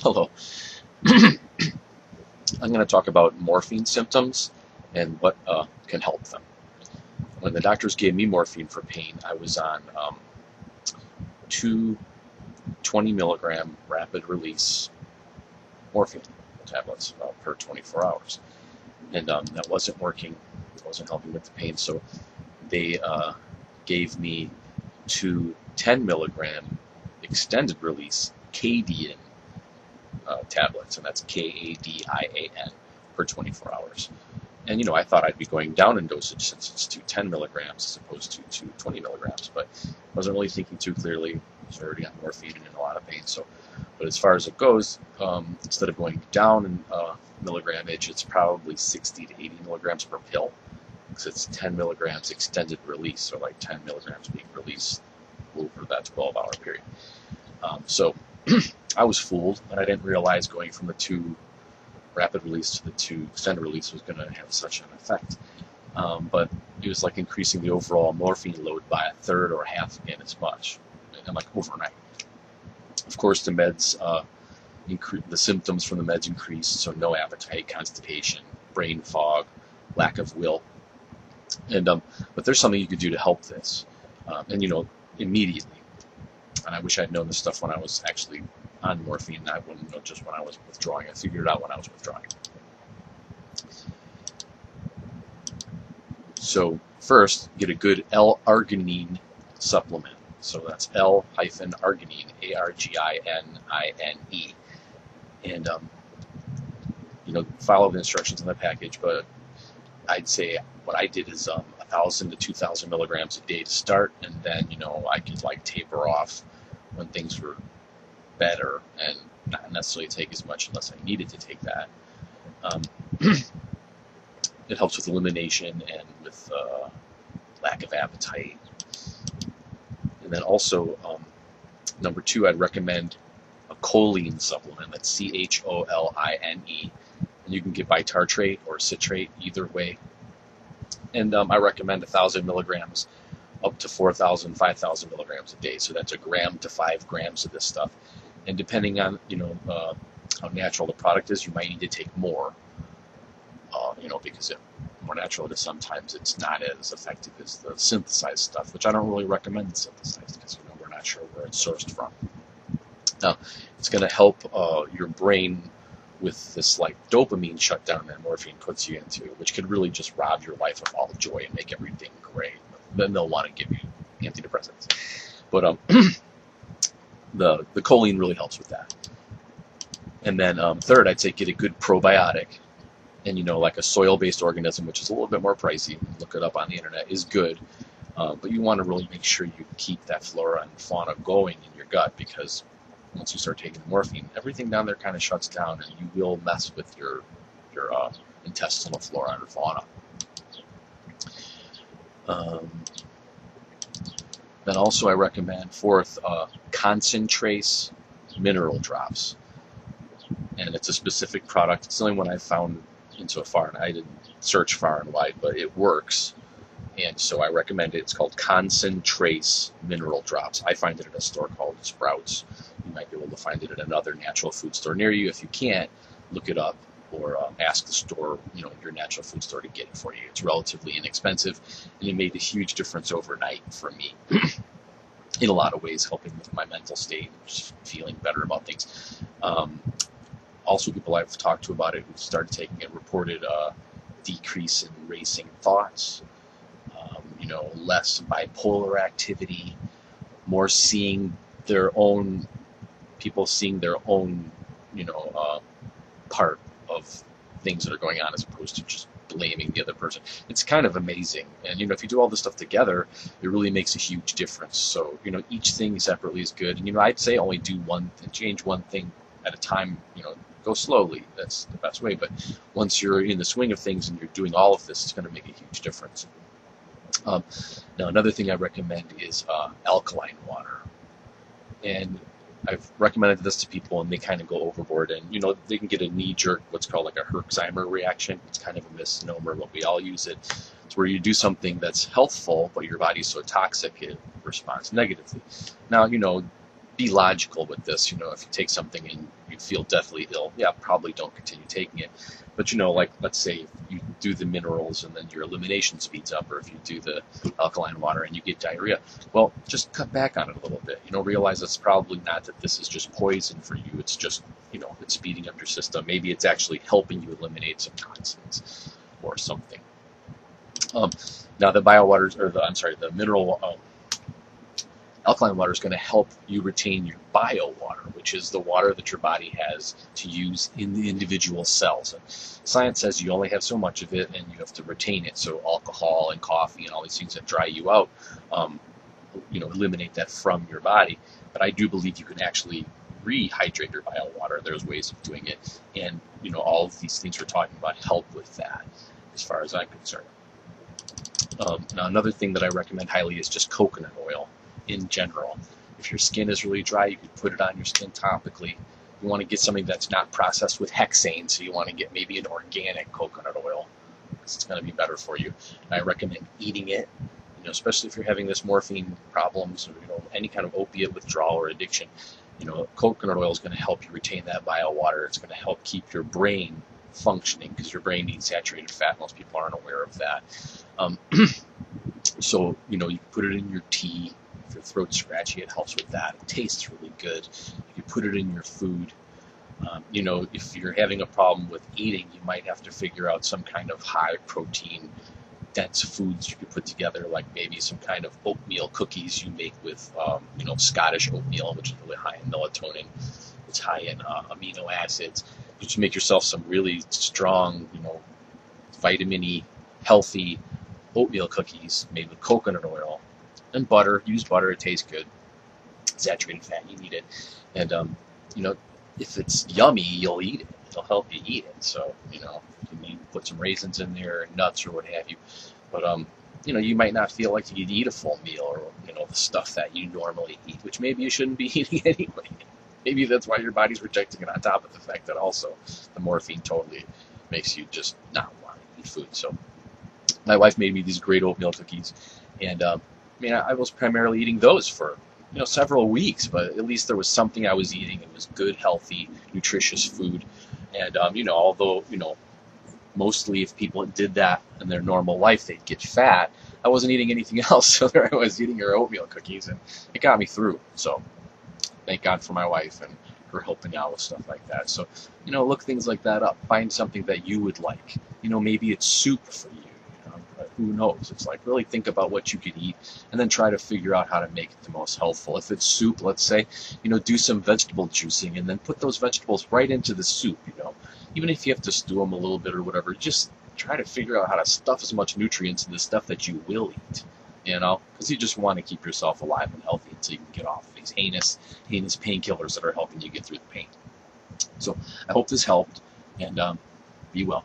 Hello. I'm going to talk about morphine symptoms and what can help them. When the doctors gave me morphine for pain, I was on two 20 milligram rapid release morphine tablets per 24 hours. And that wasn't working, it wasn't helping with the pain. So they gave me two 10 milligram extended release Kadian tablets, and that's Kadian per 24 hours. And I thought I'd be going down in dosage since it's two 10 milligrams as opposed to two 20 milligrams, but I wasn't really thinking too clearly. I was already on morphine and in a lot of pain. But as far as it goes, instead of going down in milligrammage, it's probably 60 to 80 milligrams per pill, because it's 10 milligrams extended release, so like 10 milligrams being released over that 12-hour period. So I was fooled, and I didn't realize going from the two rapid release to the two extended release was going to have such an effect. But it was like increasing the overall morphine load by a third or half again as much, and like overnight. Of course, the meds, the symptoms from the meds increased, so no appetite, constipation, brain fog, lack of will. And but there's something you could do to help this, and immediately. And I wish I'd known this stuff when I was actually on morphine. I wouldn't know just when I was withdrawing. I figured it out when I was withdrawing. So first, get a good L-arginine supplement. So that's L-arginine, A-R-G-I-N-I-N-E. And follow the instructions in the package. But I'd say what I did is 1,000 to 2,000 milligrams a day to start, and then I could taper off when things were better and not necessarily take as much unless I needed to take that. It helps with elimination and with lack of appetite. And then also, number 2, I'd recommend a choline supplement. That's C-H-O-L-I-N-E. And you can get bitartrate or citrate, either way. And I recommend 1,000 milligrams up to 4,000, 5,000 milligrams a day. So that's 1 gram to 5 grams of this stuff. And depending on, how natural the product is, you might need to take more, because more natural it is, sometimes it's not as effective as the synthesized stuff, which I don't really recommend the synthesized because, we're not sure where it's sourced from. Now, it's going to help your brain with this dopamine shutdown that morphine puts you into, which could really just rob your life of all joy and make everything great. Then they'll want to give you antidepressants. But the choline really helps with that. And then third, I'd say get a good probiotic. And like a soil-based organism, which is a little bit more pricey, look it up on the internet, is good. But you want to really make sure you keep that flora and fauna going in your gut, because once you start taking the morphine, everything down there kind of shuts down, and you will mess with your intestinal flora and fauna. Then also I recommend, fourth, Concentrace mineral drops. And it's a specific product. It's the only one I've found in so far, and I didn't search far and wide, but it works. And so I recommend it. It's called Concentrace mineral drops. I find it at a store called Sprouts. You might be able to find it at another natural food store near you. If you can't, look it up or ask the store, your natural food store, to get it for you. It's relatively inexpensive, and it made a huge difference overnight for me in a lot of ways, helping with my mental state, just feeling better about things. Also, people I've talked to about it who started taking it reported decrease in racing thoughts, less bipolar activity, more people seeing their own, part of things that are going on, as opposed to just blaming the other person. It's kind of amazing. And, if you do all this stuff together, it really makes a huge difference. So, each thing separately is good. And, I'd say only change one thing at a time, go slowly. That's the best way. But once you're in the swing of things and you're doing all of this, it's going to make a huge difference. Now, another thing I recommend is alkaline water. And I've recommended this to people, and they kind of go overboard, and they can get a knee-jerk, what's called a Herxheimer reaction. It's kind of a misnomer, but we all use it. It's where you do something that's healthful, but your body's so toxic it responds negatively. Now, be logical with this. If you take something and you you'd feel deathly ill, yeah, probably don't continue taking it. But like let's say you do the minerals and then your elimination speeds up, or if you do the alkaline water and you get diarrhea, well, just cut back on it a little bit. Realize it's probably not that this is just poison for you. It's just, it's speeding up your system. Maybe it's actually helping you eliminate some toxins or something. Now the biowaters, or the mineral alkaline water is going to help you retain your bio water, which is the water that your body has to use in the individual cells. And science says you only have so much of it, and you have to retain it. So alcohol and coffee and all these things that dry you out, eliminate that from your body. But I do believe you can actually rehydrate your bio water. There's ways of doing it, and all of these things we're talking about help with that, as far as I'm concerned. Now another thing that I recommend highly is just coconut oil in general. If your skin is really dry, you can put it on your skin topically. You want to get something that's not processed with hexane, so you want to get maybe an organic coconut oil, because it's going to be better for you. And I recommend eating it, especially if you're having this morphine problems or any kind of opiate withdrawal or addiction. Coconut oil is going to help you retain that bio water. It's going to help keep your brain functioning, because your brain needs saturated fat. Most people aren't aware of that. So you can put it in your tea. If your throat's scratchy, it helps with that. It tastes really good. You can put it in your food. If you're having a problem with eating, you might have to figure out some kind of high protein, dense foods you could put together, like maybe some kind of oatmeal cookies you make with, Scottish oatmeal, which is really high in melatonin. It's high in amino acids. You should make yourself some really strong, vitamin-y, healthy oatmeal cookies made with coconut oil and butter. Use butter; it tastes good. Saturated fat, you need it, and if it's yummy, you'll eat it. It'll help you eat it. So you can put some raisins in there, nuts, or what have you. But you might not feel like you could eat a full meal, or the stuff that you normally eat, which maybe you shouldn't be eating anyway. Maybe that's why your body's rejecting it, on top of the fact that also the morphine totally makes you just not want to eat food. So my wife made me these great oatmeal cookies, and I was primarily eating those for several weeks, but at least there was something I was eating. It was good, healthy, nutritious food. And although mostly if people did that in their normal life, they'd get fat, I wasn't eating anything else. So there I was eating her oatmeal cookies, and it got me through. So thank God for my wife and her helping out with stuff like that. So look things like that up. Find something that you would like. Maybe it's soup for you. Who knows? It's like, really think about what you could eat, and then try to figure out how to make it the most healthful. If it's soup, let's say, do some vegetable juicing, and then put those vegetables right into the soup. Even if you have to stew them a little bit or whatever, just try to figure out how to stuff as much nutrients in the stuff that you will eat. Because you just want to keep yourself alive and healthy until you can get off of these heinous painkillers that are helping you get through the pain. So I hope this helped, and be well.